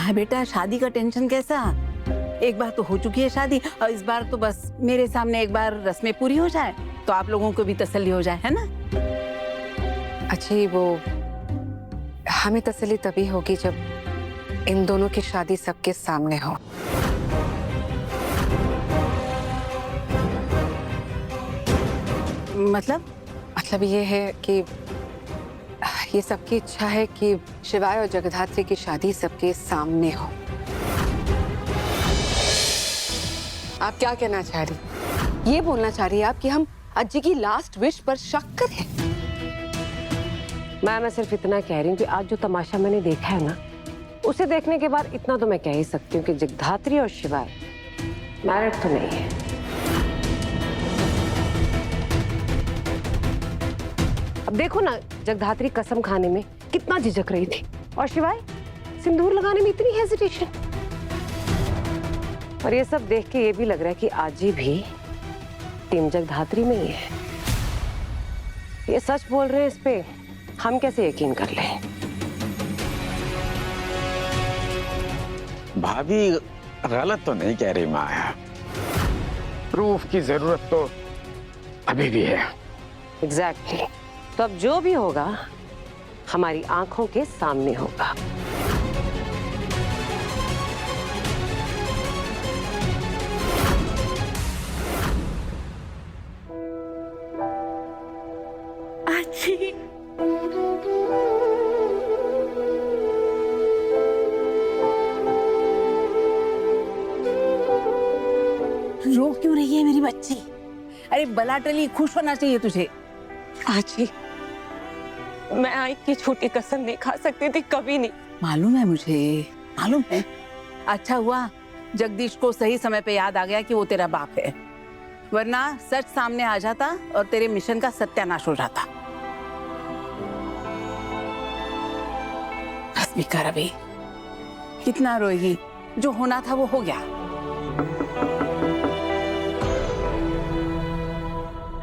हाँ बेटा, शादी का टेंशन कैसा? एक बार तो हो चुकी है शादी और इस बार तो बस मेरे सामने एक बार रस्में पूरी हो जाए तो आप लोगों को भी तसल्ली हो जाए, है ना? अच्छी, वो हमें तसल्ली तभी होगी जब इन दोनों की शादी सबके सामने हो। मतलब ये है कि ये सबकी इच्छा है कि शिवाय और जगधात्री की शादी सबके सामने हो। आप क्या कहना चाह रही? ये बोलना चाह रही है आप कि हम अज्जी की लास्ट विश पर शक करें? मैं सिर्फ इतना कह रही हूँ कि आज जो तमाशा मैंने देखा है ना, उसे देखने के बाद इतना तो मैं कह ही सकती हूँ कि जगधात्री और शिवाय मैरिड तो नहीं है। अब देखो ना, जगधात्री कसम खाने में कितना झिझक रही थी और शिवाय सिंदूर लगाने में इतनी हेजिटेशन। और ये सब देख के ये भी लग रहा है कि आजी भी टीम जगधात्री में ही है। ये सच बोल रहे हैं, इस पे हम कैसे यकीन कर लें? भाभी गलत तो नहीं कह रही माया, प्रूफ की जरूरत तो अभी भी है। एग्जैक्टली। तो अब जो भी होगा हमारी आंखों के सामने होगा। अच्छी रो क्यों रही है मेरी बच्ची? अरे बला टली, खुश होना चाहिए तुझे। आजी, मैं आई की छोटी कसम नहीं खा सकती थी, कभी नहीं। मालूम है मुझे, मालूम है। अच्छा हुआ जगदीश को सही समय पे याद आ गया कि वो तेरा बाप है, वरना सच सामने आ जाता और तेरे मिशन का सत्यानाश हो जाता। बस भी कर अभी, कितना रोएगी? जो होना था वो हो गया।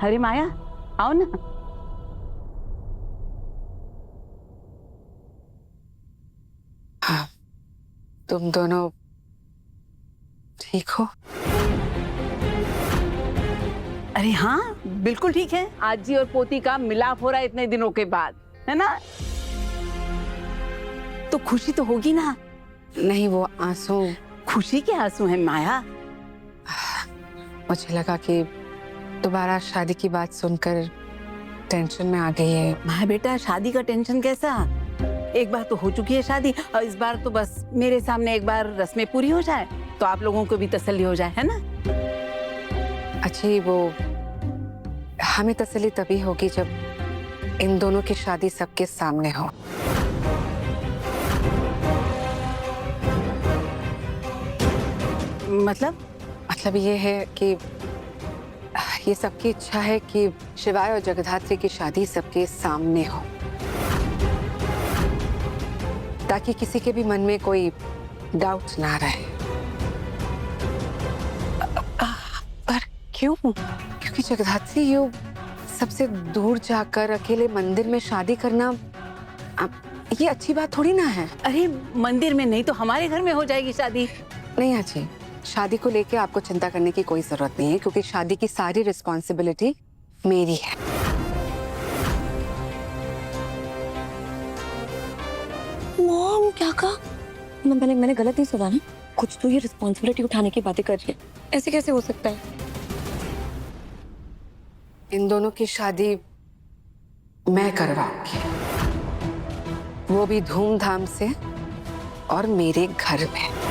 अरे माया, आओ ना। हाँ, तुम दोनों ठीक हो? अरे हाँ, बिल्कुल ठीक है। आजी और पोती का मिलाप हो रहा है इतने दिनों के बाद, है ना? तो खुशी तो होगी ना? नहीं, वो आंसू। खुशी के आंसू हैं माया। मुझे लगा कि दोबारा शादी की बात सुनकर टेंशन में आ गई है। माँ बेटा, शादी का टेंशन कैसा? एक बार तो हो चुकी है शादी और इस बार तो बस मेरे सामने एक बार रस्में पूरी हो जाए तो आप लोगों को भी तसल्ली हो जाए, है ना? अच्छी, वो हमें तसल्ली तभी होगी जब इन दोनों की शादी सबके सामने हो। मतलब ये है कि ये सबकी इच्छा है कि शिवाय और जगधात्री की शादी सबके सामने हो, ताकि किसी के भी मन में कोई डाउट ना रहे। पर क्यों? क्योंकि जगधात्री यू सबसे दूर जाकर अकेले मंदिर में शादी करना, ये अच्छी बात थोड़ी ना है। अरे मंदिर में नहीं तो हमारे घर में हो जाएगी शादी। नहीं अच्छी, शादी को लेके आपको चिंता करने की कोई जरूरत नहीं है, क्योंकि शादी की सारी रिस्पॉन्सिबिलिटी मेरी है। मॉम, क्या कहा? मैंने गलत नहीं सुना ना? कुछ तो ये रिस्पॉन्सिबिलिटी उठाने की बातें कर रही है, ऐसे कैसे हो सकता है? इन दोनों की शादी मैं करवाऊंगी, वो भी धूमधाम से और मेरे घर में।